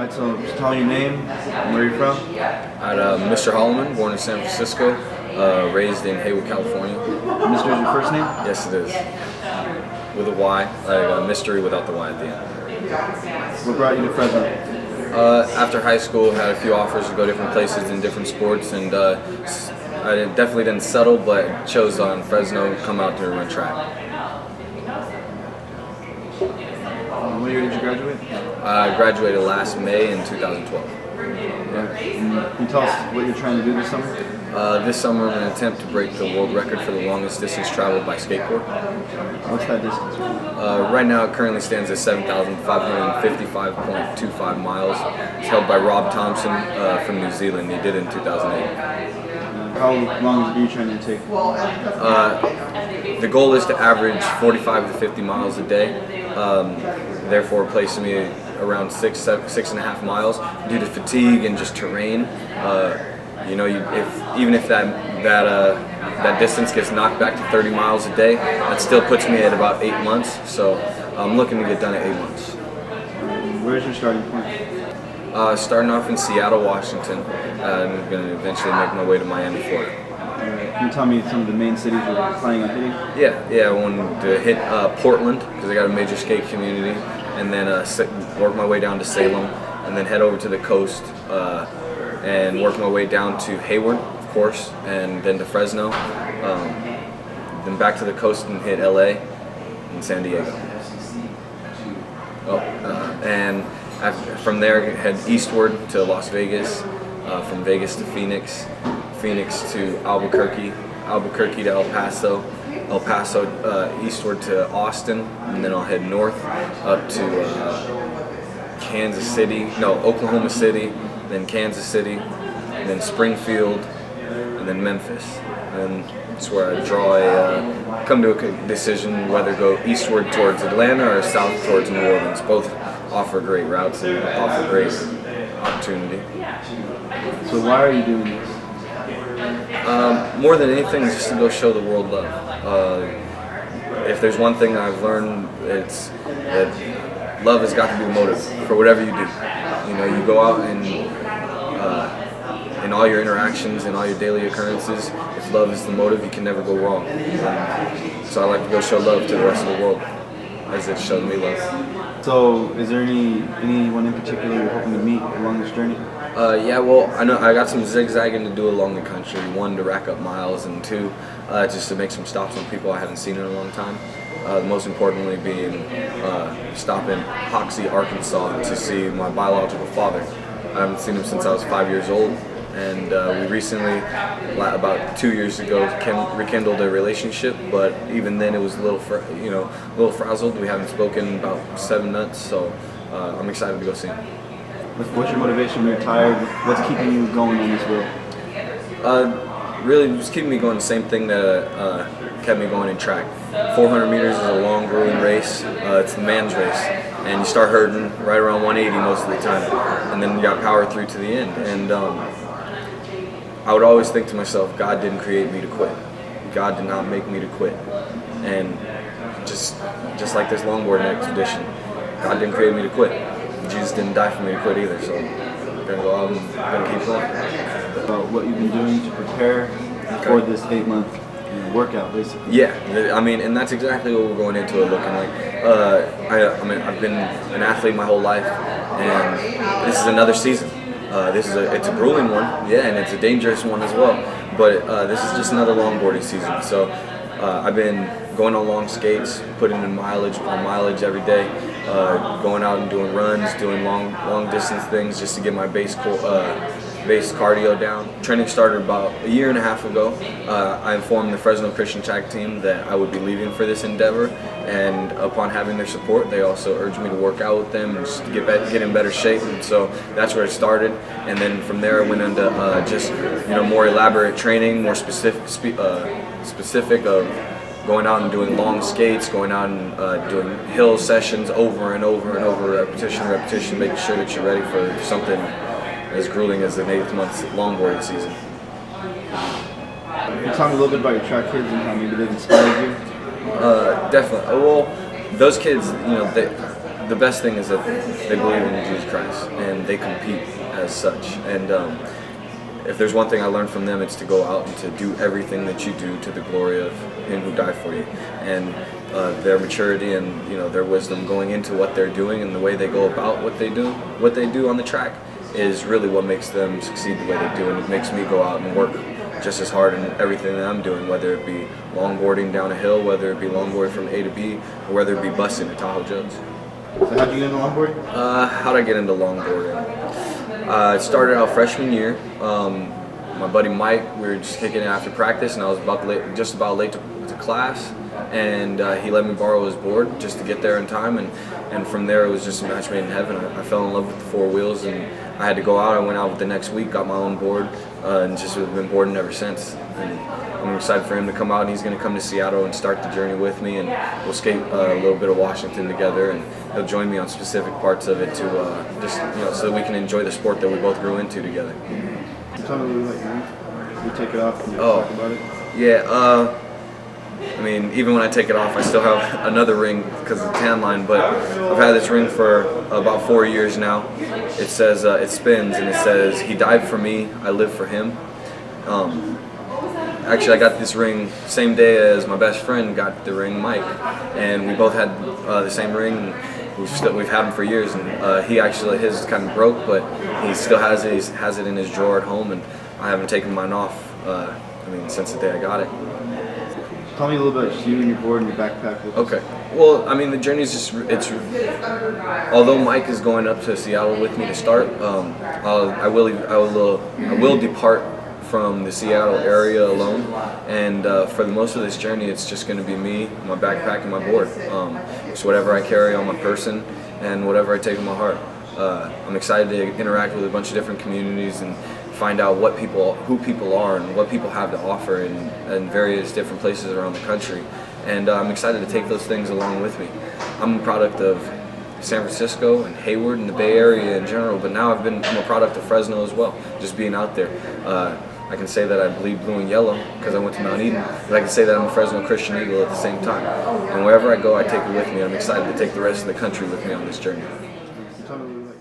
Alright, so just tell me your name and where you're from. I'm Mr. Holliman, born in San Francisco, raised in Haywood, California. Mr. is your first name? Yes, it is. With a Y, like a mystery without the Y at the end. What brought you to Fresno? After high school, had a few offers to go different places in different sports, and I definitely didn't settle, but chose on Fresno, come out to run track. What year did you graduate? I graduated last May in 2012. Can you tell us what you're trying to do this summer? This summer, I'm going to attempt to break the world record for the longest distance traveled by skateboard. What's that distance? Right now, it currently stands at 7,555.25 miles. It's held by Rob Thompson from New Zealand. He did it in 2008. How long are you trying to take? The goal is to average 45 to 50 miles a day. Therefore, placing me around 6.5 miles due to fatigue and just terrain. Even if that distance gets knocked back to 30 miles a day, that still puts me at about 8 months. So I'm looking to get done at 8 months. Where's your starting point? Starting off in Seattle, Washington, and I'm going to eventually make my way to Miami, Florida. Can you tell me some of the main cities you're planning on hitting? Yeah, I wanted to hit Portland because I got a major skate community, and then work my way down to Salem, and then head over to the coast and work my way down to Hayward, of course, and then to Fresno, then back to the coast and hit LA and San Diego. And from there head eastward to Las Vegas, from Vegas to Phoenix, Phoenix to Albuquerque, Albuquerque to El Paso, El Paso eastward to Austin, and then I'll head north up to Oklahoma City, then Kansas City, and then Springfield, and then Memphis. And it's where I come to a decision whether to go eastward towards Atlanta or south towards New Orleans. Both offer great routes and offer great opportunity. So why are you doing this? More than anything, just to go show the world love. If there's one thing I've learned, it's that love has got to be the motive for whatever you do. You go out and in all your interactions and all your daily occurrences, if love is the motive, you can never go wrong. So I like to go show love to the rest of the world, as it showed me love. So, is there anyone in particular you're hoping to meet along this journey? Yeah, well, I know I got some zigzagging to do along the country. One, to rack up miles, and two, just to make some stops on people I haven't seen in a long time. Most importantly being stop in Hoxie, Arkansas to see my biological father. I haven't seen him since I was 5 years old, and we recently, about 2 years ago, rekindled a relationship. But even then, it was a little frazzled. We haven't spoken in about 7 months, so I'm excited to go see him. What's your motivation when you're tired? What's keeping you going on this road? Really, just keeping me going. The same thing that kept me going in track. 400 meters is a long, grueling race. It's the man's race, and you start hurting right around 180 most of the time, and then you got power through to the end. And I would always think to myself, God didn't create me to quit. God did not make me to quit. And just like this longboarding expedition, God didn't create me to quit. Jesus didn't die for me to quit either, so I'm gonna go out and I'm gonna keep going. About what you've been doing to prepare for this 8-month workout, basically. Yeah, I mean, and that's exactly what we're going into it looking like. I've been an athlete my whole life, and this is another season. It's a grueling one, yeah, and it's a dangerous one as well. But this is just another longboarding season. So I've been going on long skates, putting in mileage every day, going out and doing runs, doing long distance things just to get my base cardio down. Training started about a year and a half ago. I informed the Fresno Christian Track team that I would be leaving for this endeavor, and upon having their support, they also urged me to work out with them and just to get in better shape. And so that's where it started. And then from there, I went into more elaborate training, more specific of going out and doing long skates, going out and doing hill sessions over and over and over, repetition, making sure that you're ready for something as grueling as an 8-month longboarding season. Can you tell me a little bit about your track kids and how maybe they've inspired you? Definitely. Well, those kids, the best thing is that they believe in Jesus Christ and they compete as such. And if there's one thing I learned from them, it's to go out and to do everything that you do to the glory of Him who died for you. And their maturity and their wisdom going into what they're doing and the way they go about what they do on the track is really what makes them succeed the way they do. And it makes me go out and work just as hard in everything that I'm doing, whether it be longboarding down a hill, whether it be longboarding from A to B, or whether it be busing at Tahoe Joe's. So how'd you get into longboarding? How'd I get into longboarding? It started out freshman year. My buddy Mike, we were just kicking it after practice, and I was just about late to class, and he let me borrow his board just to get there in time, and from there it was just a match made in heaven. I fell in love with the four wheels, and I had to go out. I went out the next week, got my own board, and just have been boarding ever since. And I'm excited for him to come out, and he's going to come to Seattle and start the journey with me, and we'll skate a little bit of Washington together, and he'll join me on specific parts of it to just so that we can enjoy the sport that we both grew into together. Tell me a little bit about you take it off and talk about it. Yeah, I mean, even when I take it off, I still have another ring because of the tan line, but I've had this ring for about 4 years now. It says, it spins, and it says, "He died for me, I live for him." Actually, I got this ring same day as my best friend got the ring, Mike, and we both had the same ring. And we've had them for years, and his kind of broke, but he still has it. He has it in his drawer at home, and I haven't taken mine off. Since the day I got it. Tell me a little bit about you and your board and your backpack. Okay. Well, the journey is although Mike is going up to Seattle with me to start, I will depart from the Seattle area alone, and for the most of this journey, it's just going to be me, my backpack, and my board. It's whatever I carry on my person and whatever I take in my heart. I'm excited to interact with a bunch of different communities and find out who people are and what people have to offer in various different places around the country. And I'm excited to take those things along with me. I'm a product of San Francisco and Hayward and the Bay Area in general, but now I'm a product of Fresno as well, just being out there. I can say that I bleed blue and yellow because I went to Mount Eden, but I can say that I'm a Fresno Christian Eagle at the same time. And wherever I go, I take it with me. I'm excited to take the rest of the country with me on this journey. Tell me a little bit.